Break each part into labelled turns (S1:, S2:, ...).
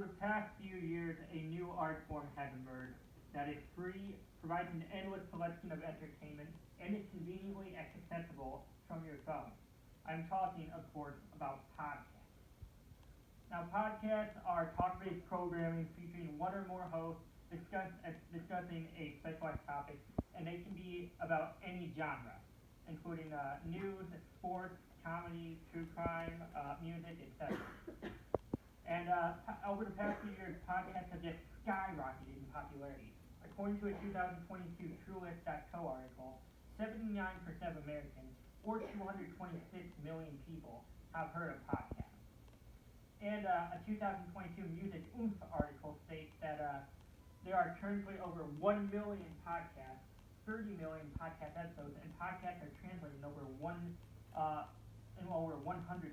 S1: Over the past few years, a new art form has emerged that is free, provides an endless selection of entertainment, and is conveniently accessible from your phone. I'm talking, of course, about podcasts. Now, podcasts are talk-based programming featuring one or more hosts discussing a specialized topic, and they can be about any genre, including news, sports, comedy, true crime, music, etc. And over the past few years, podcasts have just skyrocketed in popularity. According to a 2022 TrueList.co article, 79% of Americans, or 226 million people, have heard of podcasts. And a 2022 Music Oomph article states that there are currently over 1 million podcasts, 30 million podcast episodes, and podcasts are translated in over 100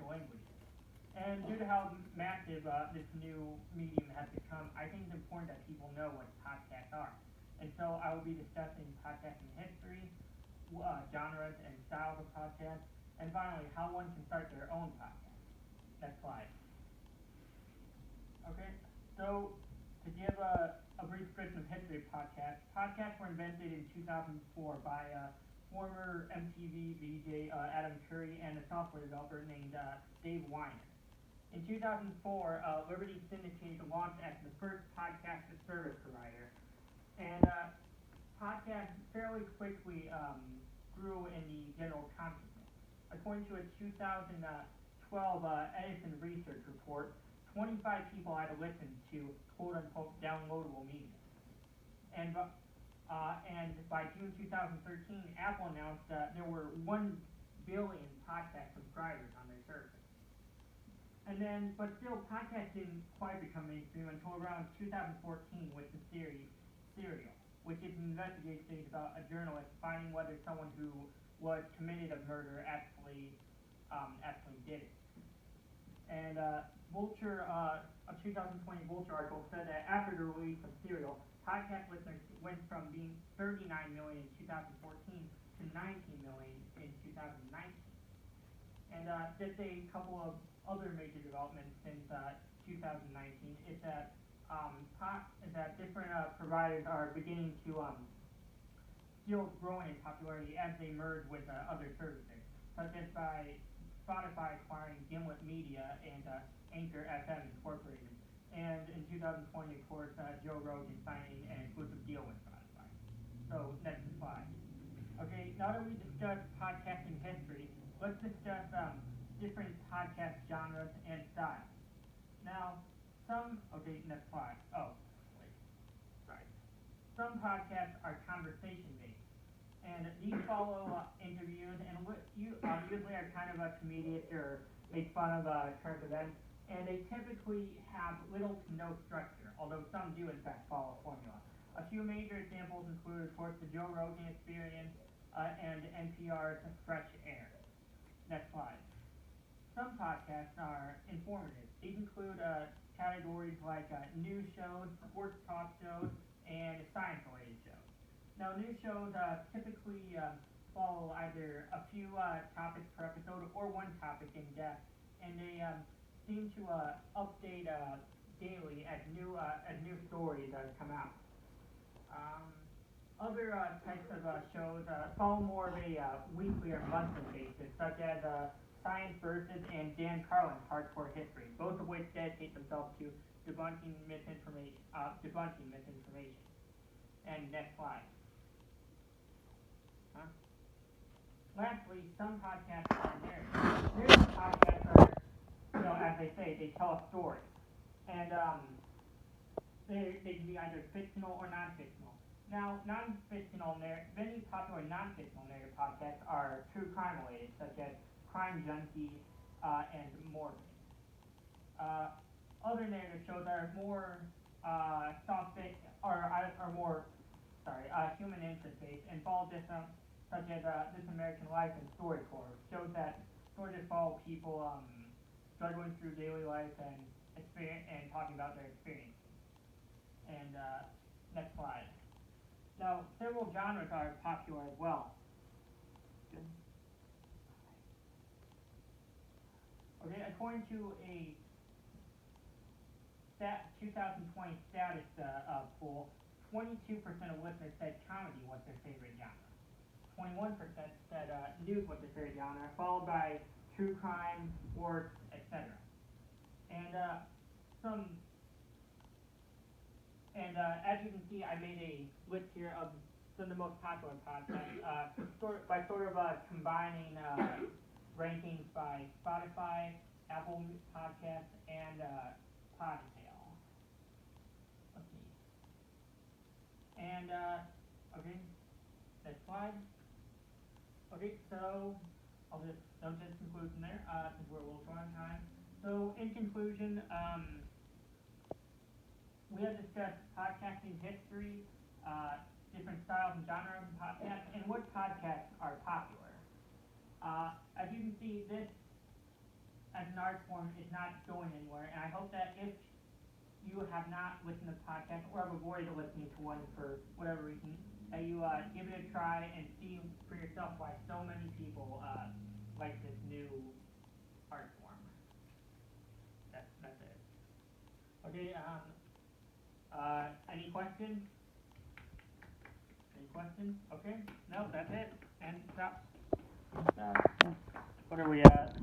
S1: languages. And due to how massive this new medium has become, I think it's important that people know what podcasts are. And so I will be discussing podcasting history, genres and styles of podcasts, and finally, how one can start their own podcast. Next slide. Okay, so to give a brief description of history of podcasts were invented in 2004 by former MTV VJ Adam Curry and a software developer named Dave Winer. In 2004, Liberty Syndicated launched as the first podcast service provider, and podcasts fairly quickly grew in the general consciousness. According to a 2012 Edison research report, 25 people had listened to quote-unquote downloadable media. And by June 2013, Apple announced there were 1 billion podcast subscribers on their service. But still, podcasts didn't quite become mainstream until around 2014 with the series Serial, which is an investigation series about a journalist finding whether someone who was committed a murder actually did it. And Vulture, a 2020 Vulture article said that after the release of Serial, podcast listeners went from being 39 million in 2014 to 19 million in 2019. And just a couple of other major developments since 2019 is that different providers are beginning to still growing in popularity as they merge with other services, such as by Spotify acquiring Gimlet Media and Anchor FM Incorporated. And in 2020, of course, Joe Rogan signing an exclusive deal with Spotify. So, next slide. Okay, now that we discussed podcasting history, let's discuss different podcast genres and styles. Now, next slide. Some podcasts are conversation-based, and these follow interviews and usually are kind of comedic or make fun of current events, and they typically have little to no structure, although some do in fact follow a formula. A few major examples include, of course, the Joe Rogan Experience and NPR's Fresh Air. Next slide. Some podcasts are informative. These include categories like news shows, sports talk shows, and science-related shows. Now, news shows typically follow either a few topics per episode or one topic in depth, and they seem to update daily as new stories come out. Other types of shows follow more of a weekly or monthly basis, such as Science Versus and Dan Carlin's Hardcore History, both of which dedicate themselves to debunking misinformation. And next slide. Lastly, some podcasts are narrative. Narrative podcasts are, as they say, they tell a story, and they can be either fictional or non-fictional. Now, many popular non-fictional narrative podcasts are true crime related, such as Crime Junkie and Morbid. Other narrative shows are more human interest based and follow such as This American Life and StoryCorps, shows that stories follow people struggling through daily life and talking about their experiences. And next slide. Now, several genres are popular as well. Okay, according to a 2020 status poll, 22% of listeners said comedy was their favorite genre. 21% said news was their favorite genre, followed by true crime, sports, etc. And some and as you can see, I made a list here of some of the most popular podcasts by combining rankings by Spotify, Apple Podcasts, and Podtail. Let's see. And okay, next slide. Okay, so I'll just note this conclusion there, since we're a little short on time. So in conclusion, we have discussed podcasting history, different styles and genres of podcasts, and what podcasts are popular. As you can see, this as an art form is not going anywhere, and I hope that if you have not listened to podcasts or have avoided listening to one for whatever reason, that you give it a try and see for yourself why so many people like this new art form. That's it. Okay. Any questions? Any questions? Okay. No, that's it. And stop. What are we at?